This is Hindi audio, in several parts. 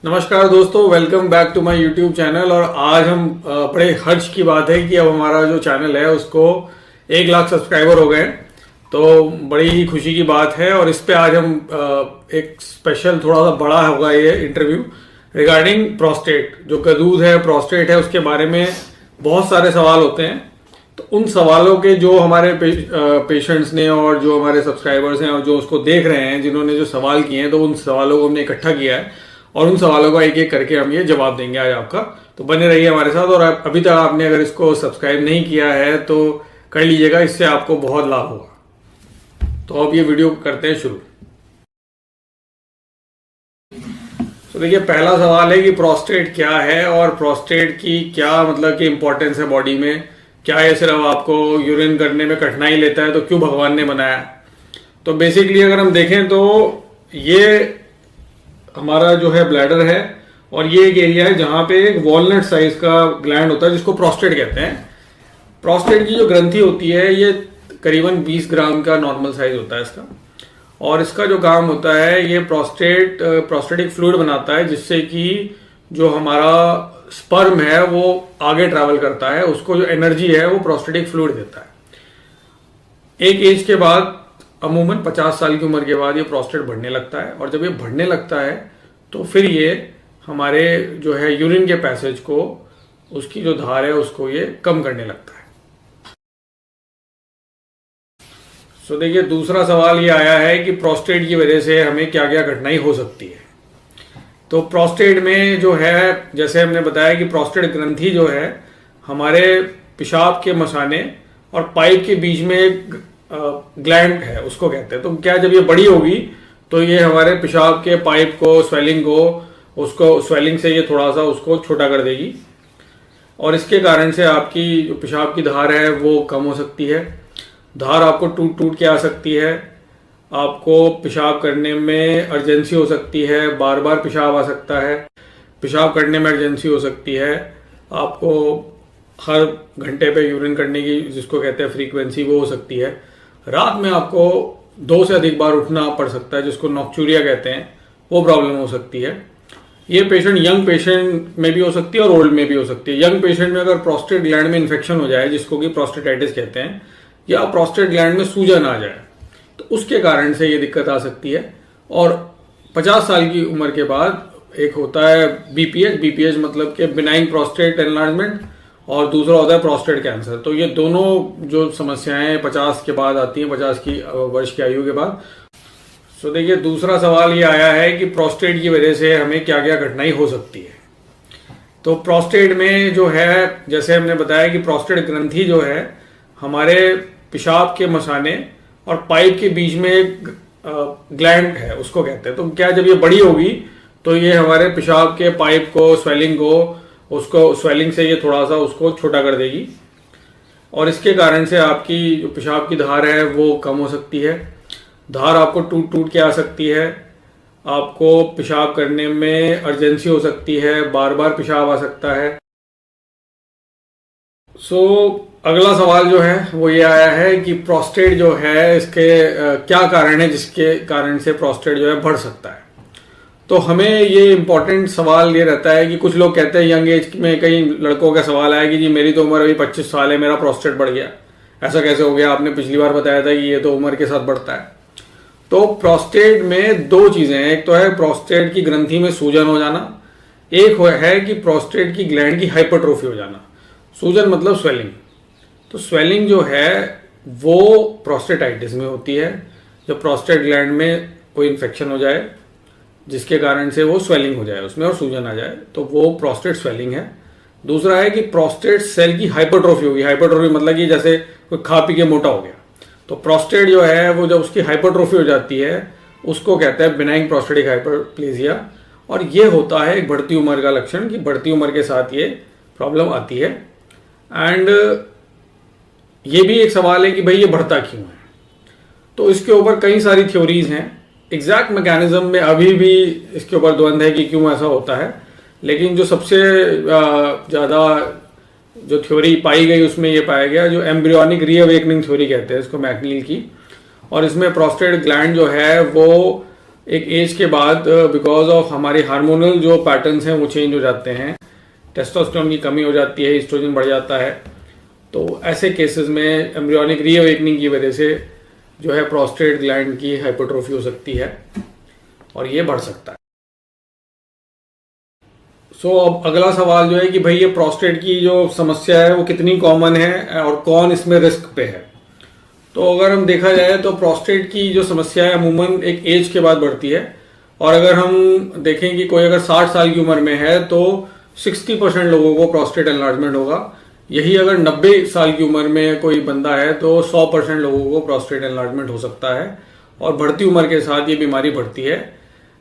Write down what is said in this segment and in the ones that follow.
नमस्कार दोस्तों, welcome back to my YouTube channel. और आज हम बड़े हर्ष की बात है कि अब हमारा जो चैनल है उसको 1 लाख सब्सक्राइबर हो गए। तो बड़ी ही खुशी की बात है और इस पे आज हम एक स्पेशल थोड़ा सा बड़ा होगा ये इंटरव्यू रिगार्डिंग प्रोस्टेट। जो गदूद है, प्रोस्टेट है, उसके बारे में बहुत सारे सवाल होते हैं। तो उन सवालों के जो हमारे पेशेंट्स ने और जो हमारे सब्सक्राइबर्स हैं और जो उसको देख रहे हैं, जिन्होंने जो सवाल किए हैं, तो उन सवालों को हमने इकट्ठा किया है और उन सवालों का एक एक करके हम ये जवाब देंगे आज आपका। तो बने रहिए हमारे साथ। और अभी तक आपने अगर इसको सब्सक्राइब नहीं किया है तो कर लीजिएगा, इससे आपको बहुत लाभ होगा। तो अब ये वीडियो करते हैं शुरू। तो देखिए, पहला सवाल है कि प्रोस्टेट क्या है और प्रोस्टेट की क्या मतलब कि इंपॉर्टेंस है बॉडी में। क्या ये सिर्फ आपको यूरिन करने में कठिनाई लेता है, तो क्यों भगवान ने बनाया। तो बेसिकली अगर हम देखें तो ये हमारा जो है ब्लैडर है और ये एक एरिया है जहां पे एक वॉलनट साइज का ग्लैंड होता है जिसको प्रोस्टेट कहते हैं। प्रोस्टेट की जो ग्रंथि होती है ये करीबन 20 ग्राम का नॉर्मल साइज होता है इसका। और इसका जो काम होता है, ये प्रोस्टेटिक फ्लूइड बनाता है जिससे कि जो हमारा स्पर्म है वो आगे ट्रैवल करता है। उसको जो एनर्जी है वो प्रोस्टेटिक फ्लूइड देता है। एक एज के बाद, अमूमन 50 साल की उम्र के बाद, ये प्रोस्टेट बढ़ने लगता है। और जब ये बढ़ने लगता है तो फिर ये हमारे जो है यूरिन के पैसेज को, उसकी जो धार है उसको ये कम करने लगता है। सो देखिए, दूसरा सवाल ये आया है कि प्रोस्टेट की वजह से हमें क्या क्या कठिनाई हो सकती है। तो प्रोस्टेट में जो है, जैसे हमने बताया कि प्रोस्टेट ग्रंथि जो है हमारे पेशाब के मसाने और पाइप के बीच में एक ग्लैंड है, उसको कहते हैं। तो क्या जब ये बड़ी होगी तो ये हमारे पेशाब के पाइप को, स्वेलिंग को, उसको स्वेलिंग से ये थोड़ा सा उसको छोटा कर देगी। और इसके कारण से आपकी जो पेशाब की धार है वो कम हो सकती है। धार आपको टूट टूट के आ सकती है। आपको पेशाब करने में अर्जेंसी हो सकती है, बार बार पेशाब आ सकता है। पेशाब करने में अर्जेंसी हो सकती है। आपको हर घंटे पे यूरिन करने की, जिसको कहते हैं फ्रीक्वेंसी, वो हो सकती है। रात में आपको 2 से अधिक बार उठना पड़ सकता है, जिसको नॉक्चूरिया कहते हैं, वो प्रॉब्लम हो सकती है। ये पेशेंट यंग पेशेंट में भी हो सकती है और ओल्ड में भी हो सकती है। यंग पेशेंट में अगर प्रोस्टेट ग्लैंड में इन्फेक्शन हो जाए, जिसको कि प्रोस्टेटाइटिस कहते हैं, या प्रोस्टेट ग्लैंड में सूजन आ जाए, तो उसके कारण से ये दिक्कत आ सकती है। और 50 साल की उम्र के बाद एक होता है बीपीएच मतलब कि बिनाइन प्रोस्टेट एनलार्जमेंट, और दूसरा होता है प्रोस्टेट कैंसर। तो ये दोनों जो समस्याएं 50 के बाद आती हैं, 50 की वर्ष की आयु के बाद। सो देखिए, दूसरा सवाल ये आया है कि प्रोस्टेट की वजह से हमें क्या क्या कठिनाई हो सकती है। तो प्रोस्टेट में जो है, जैसे हमने बताया कि प्रोस्टेट ग्रंथि जो है हमारे पेशाब के मसाने और पाइप के बीच में एक ग्लैंड है, उसको कहते हैं। तो क्या जब ये बड़ी होगी तो ये हमारे पेशाब के पाइप को, स्वेलिंग को, उसको स्वेलिंग से ये थोड़ा सा उसको छोटा कर देगी। और इसके कारण से आपकी जो पेशाब की धार है वो कम हो सकती है। धार आपको टूट टूट के आ सकती है। आपको पेशाब करने में अर्जेंसी हो सकती है, बार बार पेशाब आ सकता है। सो अगला सवाल जो है वो ये आया है कि प्रोस्टेट जो है, इसके क्या कारण है जिसके कारण से प्रोस्टेट जो है बढ़ सकता है। तो हमें ये इम्पोर्टेंट सवाल ये रहता है कि कुछ लोग कहते हैं, यंग एज में कई लड़कों का सवाल आया कि जी मेरी तो उम्र अभी 25 साल है, मेरा प्रोस्टेट बढ़ गया, ऐसा कैसे हो गया। आपने पिछली बार बताया था कि ये तो उम्र के साथ बढ़ता है। तो प्रोस्टेट में 2 चीजें हैं। एक तो है प्रोस्टेट की ग्रंथि में सूजन हो जाना, एक है कि प्रोस्टेट की ग्लैंड की हाइपरट्रोफी हो जाना। सूजन मतलब स्वेलिंग। तो स्वेलिंग जो है वो प्रोस्टेटाइटिस में होती है, जब प्रोस्टेट ग्लैंड में कोई इन्फेक्शन हो जाए जिसके कारण से वो स्वेलिंग हो जाए उसमें और सूजन आ जाए, तो वो प्रोस्टेट स्वेलिंग है। दूसरा है कि प्रोस्टेट सेल की हाइपरट्रोफी होगी। हाइपरट्रोफी मतलब कि जैसे कोई खा पी के मोटा हो गया। तो प्रोस्टेट जो है वो जब उसकी हाइपरट्रोफी हो जाती है, उसको कहते हैं बेनाइन प्रोस्टेटिक हाइपरप्लेजिया। और ये होता है एक बढ़ती उम्र का लक्षण, कि बढ़ती उम्र के साथ ये प्रॉब्लम आती है। एंड ये भी एक सवाल है कि भाई ये बढ़ता क्यों है। तो इसके ऊपर कई सारी थ्योरीज हैं। एग्जैक्ट मैकेनिज्म में अभी भी इसके ऊपर द्वंद है कि क्यों ऐसा होता है। लेकिन जो सबसे ज़्यादा जो थ्योरी पाई गई उसमें ये पाया गया, जो एम्ब्रियोनिक रीअवेकनिंग थ्योरी कहते हैं इसको, मैकनील की। और इसमें प्रोस्टेट ग्लैंड जो है वो एक एज के बाद बिकॉज ऑफ हमारी हार्मोनल जो पैटर्न्स हैं वो चेंज हो जाते हैं, टेस्टोस्टेरोन की कमी हो जाती है, एस्ट्रोजन बढ़ जाता है। तो ऐसे केसेस में एम्ब्रियोनिक रीअवेकनिंग की वजह से जो है प्रोस्टेट ग्लैंड की हाइपरट्रोफी हो सकती है और ये बढ़ सकता है। अब अगला सवाल जो है कि भाई ये प्रोस्टेट की जो समस्या है वो कितनी कॉमन है और कौन इसमें रिस्क पे है। तो अगर हम देखा जाए तो प्रोस्टेट की जो समस्या है अमूमन एक एज के बाद बढ़ती है, और अगर हम देखें कि कोई अगर 60 साल की उम्र में है तो 60% लोगों को प्रोस्टेट एनलार्जमेंट होगा। यही अगर 90 साल की उम्र में कोई बंदा है तो 100% लोगों को प्रोस्टेट एनलार्जमेंट हो सकता है, और बढ़ती उम्र के साथ ये बीमारी बढ़ती है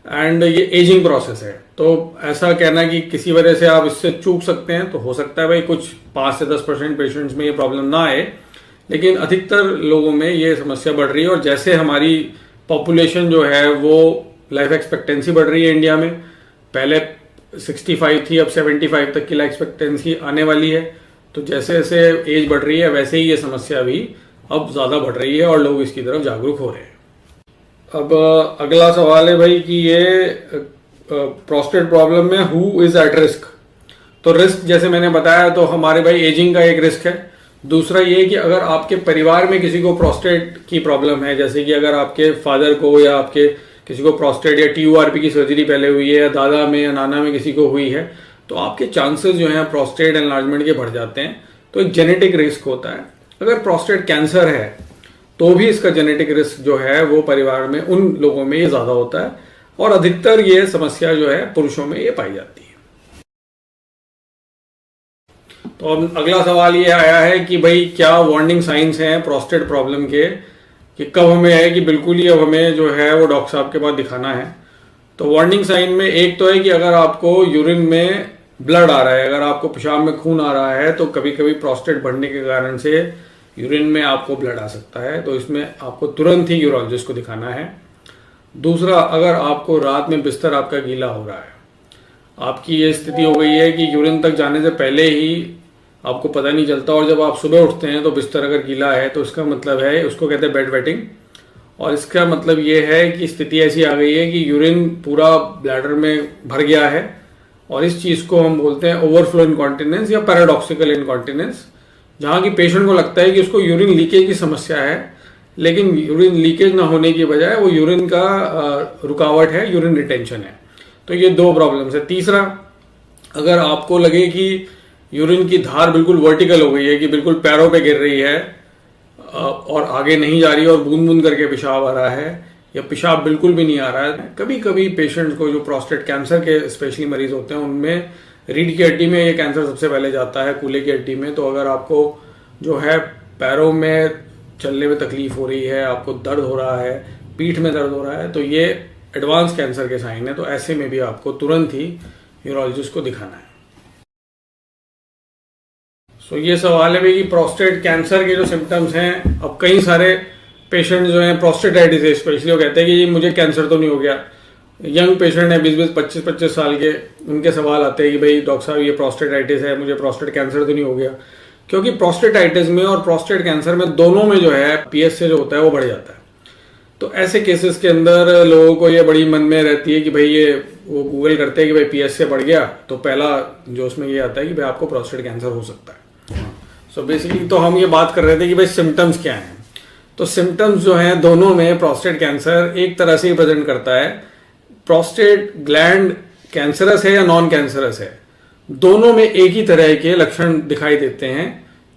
एंड ये एजिंग प्रोसेस है। तो ऐसा कहना कि किसी वजह से आप इससे चूक सकते हैं तो हो सकता है भाई कुछ 5 से 10% पेशेंट्स में ये प्रॉब्लम ना आए, लेकिन अधिकतर लोगों में ये समस्या बढ़ रही है। और जैसे हमारी पॉपुलेशन जो है वो लाइफ एक्सपेक्टेंसी बढ़ रही है इंडिया में, पहले 65 थी, अब 75 तक की लाइफ एक्सपेक्टेंसी आने वाली है। तो जैसे जैसे एज बढ़ रही है वैसे ही ये समस्या भी अब ज़्यादा बढ़ रही है और लोग इसकी तरफ जागरूक हो रहे हैं। अब अगला सवाल है भाई कि ये प्रोस्टेट प्रॉब्लम में हु इज एट रिस्क। तो रिस्क जैसे मैंने बताया तो हमारे भाई एजिंग का एक रिस्क है। दूसरा ये कि अगर आपके परिवार में किसी को प्रोस्टेट की प्रॉब्लम है, जैसे कि अगर आपके फादर को या आपके किसी को प्रोस्टेट या TURP की सर्जरी पहले हुई है, या दादा में या नाना में किसी को हुई है, तो आपके चांसेस जो हैं प्रोस्टेट एनलार्जमेंट के बढ़ जाते हैं। तो एक जेनेटिक रिस्क होता है। अगर प्रोस्टेट कैंसर है तो भी इसका जेनेटिक रिस्क जो है वो परिवार में उन लोगों में ये ज़्यादा होता है, और अधिकतर ये समस्या जो है पुरुषों में ये पाई जाती है। तो अब अगला सवाल ये आया है कि भाई क्या वार्निंग साइंस हैं प्रोस्टेट प्रॉब्लम के, कि कब हमें है कि बिल्कुल ही अब हमें जो है वो डॉक्टर साहब के पास दिखाना है। तो वार्निंग साइन में एक तो है कि अगर आपको यूरिन में ब्लड आ रहा है, अगर आपको पेशाब में खून आ रहा है, तो कभी कभी प्रोस्टेट बढ़ने के कारण से यूरिन में आपको ब्लड आ सकता है, तो इसमें आपको तुरंत ही यूरोलॉजिस्ट को दिखाना है। दूसरा, अगर आपको रात में बिस्तर आपका गीला हो रहा है, आपकी ये स्थिति हो गई है कि यूरिन तक जाने से पहले ही आपको पता नहीं चलता, और जब आप सुबह उठते हैं तो बिस्तर अगर गीला है, तो इसका मतलब है, उसको कहते हैं बेड वेटिंग, और इसका मतलब ये है कि स्थिति ऐसी आ गई है कि यूरिन पूरा ब्लैडर में भर गया है, और इस चीज़ को हम बोलते हैं ओवरफ्लो इनकॉन्टिनेंस या पैराडॉक्सिकल इनकॉन्टिनेंस, जहाँ की पेशेंट को लगता है कि उसको यूरिन लीकेज की समस्या है, लेकिन यूरिन लीकेज ना होने की बजाय वो यूरिन का रुकावट है, यूरिन रिटेंशन है। तो ये दो प्रॉब्लम्स है। तीसरा, अगर आपको लगे कि यूरिन की धार बिल्कुल वर्टिकल हो गई है, कि बिल्कुल पैरों पे गिर रही है और आगे नहीं जा रही है और बूंद बूंद करके पेशाब आ रहा है, या पेशाब बिल्कुल भी नहीं आ रहा है। कभी कभी पेशेंट्स को जो प्रोस्टेट कैंसर के स्पेशली मरीज होते हैं उनमें रीढ़ की हड्डी में ये कैंसर सबसे पहले जाता है, कूल्हे की हड्डी में। तो अगर आपको जो है पैरों में चलने में तकलीफ हो रही है, आपको दर्द हो रहा है, पीठ में दर्द हो रहा है, तो ये एडवांस कैंसर के साइन है। तो ऐसे में भी आपको तुरंत ही यूरोलॉजिस्ट को दिखाना है। ये सवाल है भाई कि प्रोस्टेट कैंसर के जो सिम्टम्स हैं, अब कई सारे पेशेंट जो हैं प्रोस्टेटाइटिस है स्पेशली, वो कहते हैं कि मुझे कैंसर तो नहीं हो गया। यंग पेशेंट है 20-20, 25-25 साल के, उनके सवाल आते हैं कि भाई डॉक्टर साहब ये प्रोस्टेटाइटिस है, मुझे प्रोस्टेट कैंसर तो नहीं हो गया। क्योंकि प्रोस्टेटाइटिस में और प्रोस्टेट कैंसर में दोनों में जो है PSA जो होता है वो बढ़ जाता है। तो ऐसे केसेस के अंदर लोगों को ये बड़ी मन में रहती है कि भाई ये वो गूगल करते हैं कि भाई PSA बढ़ गया, तो पहला जो उसमें ये आता है कि भाई आपको प्रोस्टेट कैंसर हो सकता है। बेसिकली तो हम ये बात कर रहे थे कि भाई सिम्टम्स क्या हैं। तो सिम्टम्स जो हैं दोनों में प्रोस्टेट कैंसर एक तरह से ही प्रेजेंट करता है। प्रोस्टेट ग्लैंड कैंसरस है या नॉन कैंसरस है, दोनों में एक ही तरह के लक्षण दिखाई देते हैं,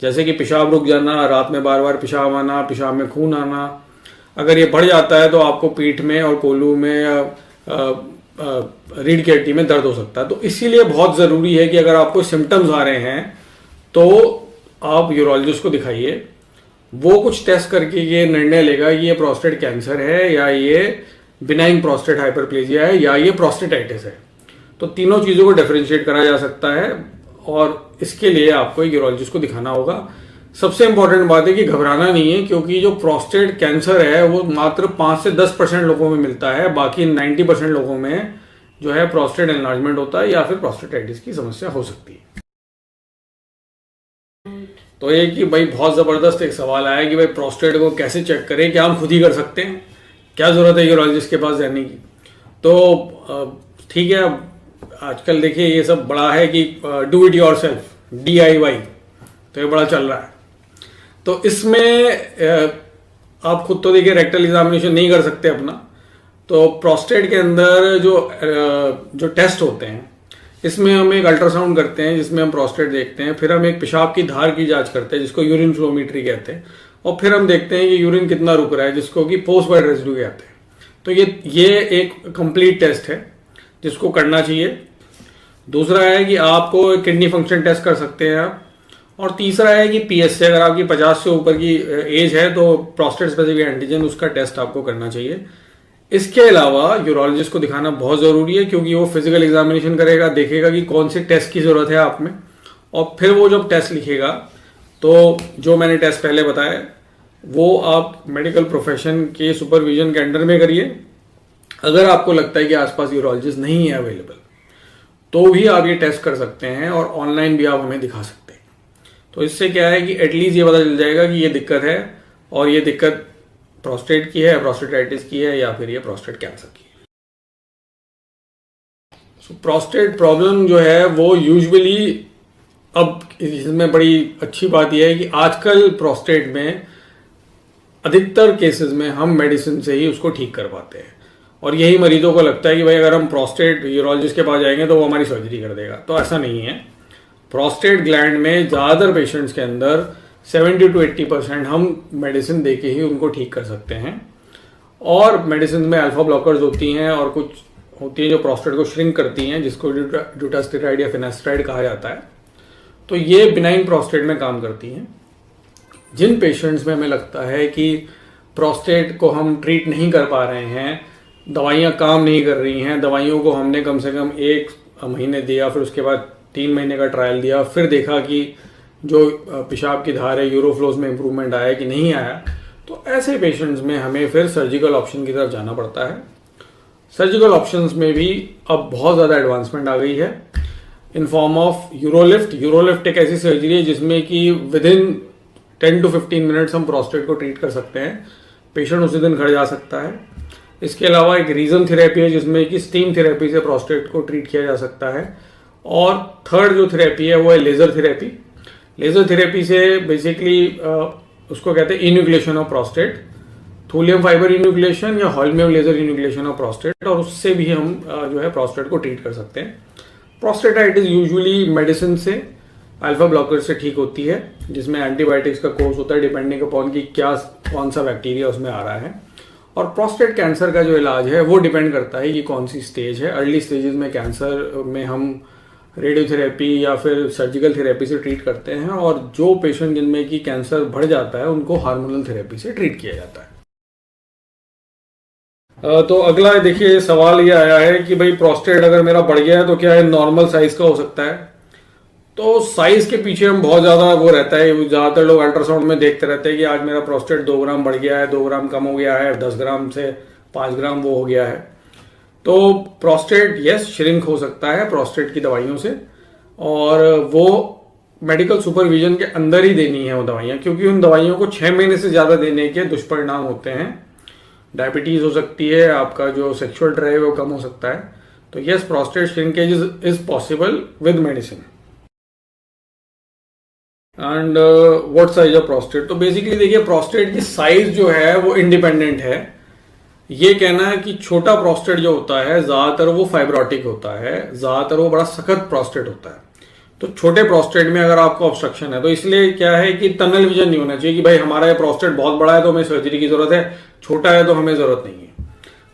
जैसे कि पेशाब रुक जाना, रात में बार बार पेशाब आना, पेशाब में खून आना। अगर ये बढ़ जाता है तो आपको पीठ में और कोल्हू में या रीढ़ की हड्डी में दर्द हो सकता है। तो इसीलिए बहुत ज़रूरी है कि अगर आपको सिम्टम्स आ रहे हैं तो आप यूरोलॉजिस्ट को दिखाइए। वो कुछ टेस्ट करके ये निर्णय लेगा कि ये प्रोस्टेट कैंसर है, या ये बिनाइन प्रोस्टेट हाइपरप्लेजिया है, या ये प्रोस्टेटाइटिस है। तो तीनों चीज़ों को डिफरेंशिएट करा जा सकता है, और इसके लिए आपको यूरोलॉजिस्ट को दिखाना होगा। सबसे इंपॉर्टेंट बात है कि घबराना नहीं है, क्योंकि जो प्रोस्टेट कैंसर है वो मात्र 5 से 10% लोगों में मिलता है। बाकी 90% लोगों में जो है प्रोस्टेट एनलार्जमेंट होता है या फिर प्रोस्टेटाइटिस की समस्या हो सकती है। तो ये कि भाई बहुत ज़बरदस्त एक सवाल आया कि भाई प्रोस्टेट को कैसे चेक करें, क्या हम खुद ही कर सकते हैं, क्या ज़रूरत है यूरोलॉजिस्ट के पास जाने की। तो ठीक है, आजकल देखिए ये सब बड़ा है कि do it your self, DIY, तो ये बड़ा चल रहा है। तो इसमें आप खुद तो देखिए रेक्टल एग्जामिनेशन नहीं कर सकते अपना, तो प्रोस्टेट के अंदर जो टेस्ट होते हैं, इसमें हम एक अल्ट्रासाउंड करते हैं जिसमें हम प्रोस्टेट देखते हैं, फिर हम एक पेशाब की धार की जांच करते हैं जिसको यूरिन फ्लोमीट्री कहते हैं, और फिर हम देखते हैं कि यूरिन कितना रुक रहा है जिसको कि पोस्ट वाइड रेजिड्यू कहते हैं। तो ये एक कंप्लीट टेस्ट है जिसको करना चाहिए। दूसरा है कि आपको किडनी फंक्शन टेस्ट कर सकते हैं आप, और तीसरा है कि PSA, अगर आपकी 50 से ऊपर की एज है तो प्रोस्टेट स्पेसिफिक एंटीजन, उसका टेस्ट आपको करना चाहिए। इसके अलावा यूरोलॉजिस्ट को दिखाना बहुत ज़रूरी है, क्योंकि वो फिजिकल एग्जामिनेशन करेगा, देखेगा कि कौन से टेस्ट की ज़रूरत है आप में, और फिर वो जब टेस्ट लिखेगा तो जो मैंने टेस्ट पहले बताया वो आप मेडिकल प्रोफेशन के सुपरविजन के अंडर में करिए। अगर आपको लगता है कि आसपास यूरोलॉजिस्ट नहीं है अवेलेबल, तो भी आप ये टेस्ट कर सकते हैं, और ऑनलाइन भी आप हमें दिखा सकते हैं। तो इससे क्या है कि एटलीस्ट ये पता चल जाएगा कि ये दिक्कत है, और ये दिक्कत प्रोस्टेट की है, प्रोस्टेटाइटिस की है, या फिर ये प्रोस्टेट कैंसर की है। प्रोस्टेट प्रॉब्लम जो है वो यूजुअली, अब इसमें बड़ी अच्छी बात यह है कि आजकल प्रोस्टेट में अधिकतर केसेस में हम मेडिसिन से ही उसको ठीक कर पाते हैं, और यही मरीजों को लगता है कि भाई अगर हम प्रोस्टेट यूरोलॉजिस्ट के पास जाएंगे तो वो हमारी सर्जरी कर देगा। तो ऐसा नहीं है। प्रोस्टेट ग्लैंड में ज़्यादातर पेशेंट्स के अंदर 70 to 80% हम मेडिसिन दे के ही उनको ठीक कर सकते हैं, और मेडिसिन में अल्फा ब्लॉकर्स होती हैं और कुछ होती हैं जो प्रोस्टेट को श्रिंक करती हैं, जिसको ड्यूटास्टेराइड या फिनास्ट्राइड कहा जाता है। तो ये बिनाइन प्रोस्टेट में काम करती हैं। जिन पेशेंट्स में हमें लगता है कि प्रोस्टेट को हम ट्रीट नहीं कर पा रहे हैं, दवाइयाँ काम नहीं कर रही हैं, दवाइयों को हमने कम से कम 1 महीने दिया, फिर उसके बाद 3 महीने का ट्रायल दिया, फिर देखा कि जो पेशाब की धार है यूरोफ्लोज में इंप्रूवमेंट आया कि नहीं आया, तो ऐसे पेशेंट्स में हमें फिर सर्जिकल ऑप्शन की तरफ जाना पड़ता है। सर्जिकल ऑप्शंस में भी अब बहुत ज़्यादा एडवांसमेंट आ गई है इन फॉर्म ऑफ यूरोलिफ्ट। यूरोलिफ्ट एक ऐसी सर्जरी है जिसमें कि विदिन 10 to 15 मिनट्स हम प्रोस्टेट को ट्रीट कर सकते हैं, पेशेंट उसी दिन घर जा सकता है। इसके अलावा एक रीजन थेरेपी है जिसमें कि स्टीम थेरेपी से प्रोस्टेट को ट्रीट किया जा सकता है, और थर्ड जो थेरेपी है वो है लेजर थेरेपी। लेजर थेरेपी से बेसिकली उसको कहते हैं इन्यूक्लेशन ऑफ प्रोस्टेट, थूलियम फाइबर इन्यूक्लेशन या हॉल्मियम लेजर इन्यूक्लेशन ऑफ प्रोस्टेट, और उससे भी हम जो है प्रोस्टेट को ट्रीट कर सकते हैं। प्रोस्टेटाइटिस यूजुअली मेडिसिन से, अल्फा ब्लॉकर से ठीक होती है, जिसमें एंटीबायोटिक्स का कोर्स होता है डिपेंडिंग अपॉन कि कौन सा बैक्टीरिया उसमें आ रहा है। और प्रोस्टेट कैंसर का जो इलाज है वो डिपेंड करता है कि कौन सी स्टेज है। अर्ली स्टेजेस में कैंसर में हम रेडियोथेरेपी या फिर सर्जिकल थेरेपी से ट्रीट करते हैं, और जो पेशेंट जिनमें कि कैंसर बढ़ जाता है उनको हार्मोनल थेरेपी से ट्रीट किया जाता है। तो अगला देखिए सवाल ये आया है कि भाई प्रोस्टेट अगर मेरा बढ़ गया है तो क्या ये नॉर्मल साइज का हो सकता है? तो साइज के पीछे हम बहुत ज़्यादा वो रहता है, ज़्यादातर लोग अल्ट्रासाउंड में देखते रहते हैं कि आज मेरा प्रोस्टेट 2 ग्राम बढ़ गया है, 2 ग्राम कम हो गया है, 10 ग्राम से 5 ग्राम वो हो गया है। तो प्रोस्टेट यस श्रिंक हो सकता है प्रोस्टेट की दवाइयों से, और वो मेडिकल सुपरविजन के अंदर ही देनी है वो दवाइयाँ, क्योंकि उन दवाइयों को 6 महीने से ज़्यादा देने के दुष्परिणाम होते हैं। डायबिटीज़ हो सकती है, आपका जो सेक्सुअल ड्राइव है वो कम हो सकता है। तो yes, prostate shrinkage is possible with medicine. And what size of prostate? तो बेसिकली देखिए प्रोस्टेट की साइज जो है वो इंडिपेंडेंट है। ये कहना है कि छोटा प्रोस्टेट जो होता है ज़्यादातर वो फाइब्रोटिक होता है, ज़्यादातर वो बड़ा सख्त प्रोस्टेट होता है। तो छोटे प्रोस्टेट में अगर आपको ऑब्स्ट्रक्शन है तो इसलिए क्या है कि टनल विजन नहीं होना चाहिए कि भाई हमारा ये प्रोस्टेट बहुत बड़ा है तो हमें सर्जरी की जरूरत है, छोटा है तो हमें जरूरत नहीं है।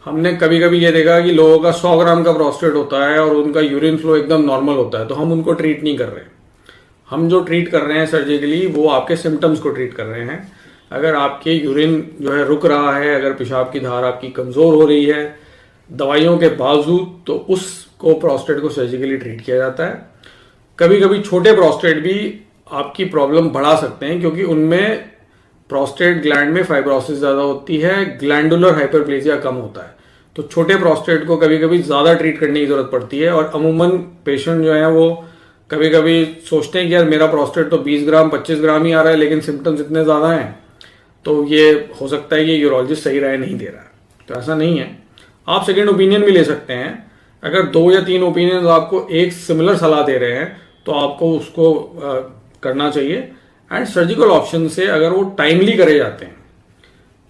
हमने कभी कभी ये देखा कि लोगों का 100 ग्राम का प्रोस्टेट होता है और उनका यूरिन फ्लो एकदम नॉर्मल होता है, तो हम उनको ट्रीट नहीं कर रहे। हम जो ट्रीट कर रहे हैं सर्जिकली वो आपके सिम्टम्स को ट्रीट कर रहे हैं। अगर आपके यूरिन जो है रुक रहा है, अगर पेशाब की धार आपकी कमज़ोर हो रही है दवाइयों के बावजूद, तो उसको प्रोस्टेट को सर्जिकली ट्रीट किया जाता है। कभी कभी छोटे प्रोस्टेट भी आपकी प्रॉब्लम बढ़ा सकते हैं, क्योंकि उनमें प्रोस्टेट ग्लैंड में फाइब्रोसिस ज़्यादा होती है, ग्लैंडुलर हाइपरप्लेसिया कम होता है। तो छोटे प्रोस्टेट को कभी कभी ज़्यादा ट्रीट करने की ज़रूरत पड़ती है। और अमूमन पेशेंट जो है वो कभी कभी सोचते हैं कि यार मेरा प्रोस्टेट तो 20 ग्राम 25 ग्राम ही आ रहा है, लेकिन सिम्टम्स इतने ज़्यादा हैं, तो ये हो सकता है कि यूरोलॉजिस्ट सही राय नहीं दे रहा है। तो ऐसा नहीं है। आप सेकेंड ओपिनियन भी ले सकते हैं। अगर 2 या 3 ओपिनियन आपको एक सिमिलर सलाह दे रहे हैं तो आपको उसको करना चाहिए। एंड सर्जिकल ऑप्शन से अगर वो टाइमली करे जाते हैं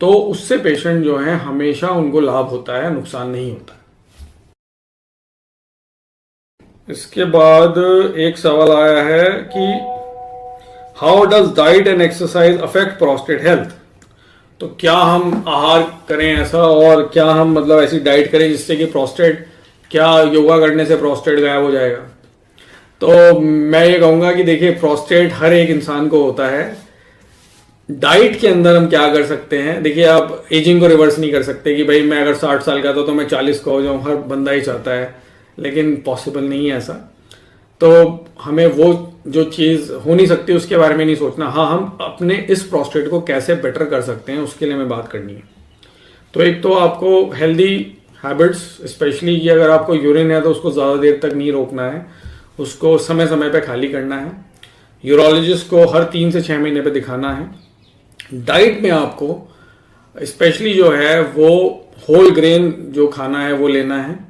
तो उससे पेशेंट जो है हमेशा उनको लाभ होता है, नुकसान नहीं होता। इसके बाद एक सवाल आया है कि how does diet and exercise affect prostate health. तो क्या हम आहार करें ऐसा, और क्या हम मतलब ऐसी डाइट करें जिससे कि प्रोस्टेट, क्या योगा करने से प्रोस्टेट गायब हो जाएगा। तो मैं ये कहूँगा कि देखिए, प्रोस्टेट हर एक इंसान को होता है। डाइट के अंदर हम क्या कर सकते हैं, देखिए आप एजिंग को रिवर्स नहीं कर सकते कि भाई मैं अगर 60 साल का था तो मैं 40 का हो जाऊँ, हर बंदा ही चाहता है, लेकिन पॉसिबल नहीं है ऐसा। तो हमें वो जो चीज़ हो नहीं सकती उसके बारे में नहीं सोचना। हाँ, हम अपने इस प्रोस्टेट को कैसे बेटर कर सकते हैं उसके लिए हमें बात करनी है। तो एक तो आपको हेल्दी हैबिट्स, स्पेशली कि अगर आपको यूरिन है तो उसको ज़्यादा देर तक नहीं रोकना है, उसको समय समय पे खाली करना है। यूरोलॉजिस्ट को हर 3 से 6 महीने पे दिखाना है। डाइट में आपको स्पेशली जो है वो होल ग्रेन जो खाना है वो लेना है।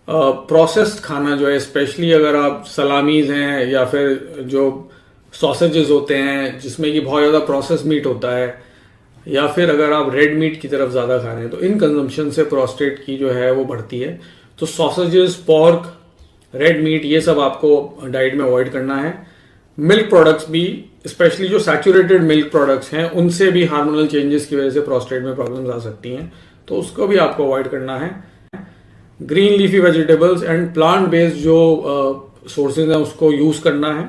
प्रोसेस्ड खाना जो है, स्पेशली अगर आप सलामीज हैं या फिर जो सॉसेजेस होते हैं जिसमें कि बहुत ज़्यादा प्रोसेस मीट होता है, या फिर अगर आप रेड मीट की तरफ ज़्यादा खा रहे हैं तो इन कंजम्पशन से प्रोस्टेट की जो है वो बढ़ती है। तो सॉसेजेस, पोर्क, रेड मीट, ये सब आपको डाइट में अवॉइड करना है। मिल्क प्रोडक्ट्स भी, स्पेशली जो सैचुरेटेड मिल्क प्रोडक्ट्स हैं, उनसे भी हार्मोनल चेंजेस की वजह से प्रोस्टेट में प्रॉब्लम्स आ सकती हैं, तो उसको भी आपको अवॉइड करना है। Green leafy vegetables and plant based जो सोर्सेज हैं उसको यूज़ करना है।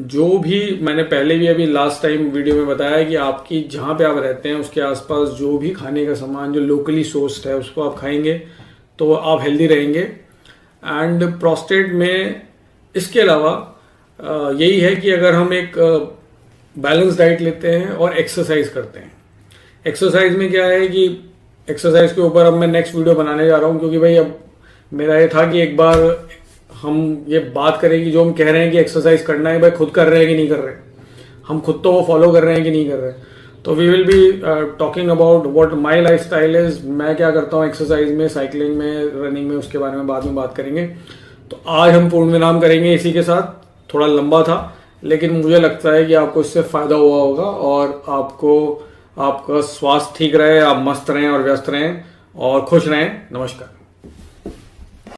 जो भी मैंने पहले भी अभी लास्ट टाइम वीडियो में बताया कि आपकी जहाँ पे आप रहते हैं उसके आसपास जो भी खाने का सामान जो लोकली सोर्स्ड है उसको आप खाएंगे तो आप हेल्दी रहेंगे। एंड प्रोस्टेट में इसके अलावा यही है कि अगर हम एक बैलेंस डाइट लेते हैं और एक्सरसाइज करते हैं। एक्सरसाइज में क्या है कि एक्सरसाइज के ऊपर अब मैं नेक्स्ट वीडियो बनाने जा रहा हूँ, क्योंकि भाई अब मेरा ये था कि एक बार हम ये बात करें कि जो हम कह रहे हैं कि एक्सरसाइज करना है, भाई खुद कर रहे हैं कि नहीं कर रहे, हम खुद तो वो फॉलो कर रहे हैं कि नहीं कर रहे। तो we will be talking about what my lifestyle is, मैं क्या करता हूँ एक्सरसाइज में, साइकिलिंग में, रनिंग में, उसके बारे में बाद में बात करेंगे। तो आज हम पूर्ण विराम करेंगे इसी के साथ। थोड़ा लंबा था लेकिन मुझे लगता है कि आपको इससे फायदा हुआ होगा और आपका स्वास्थ्य ठीक रहे, आप मस्त रहें और व्यस्त रहें और खुश रहें। नमस्कार।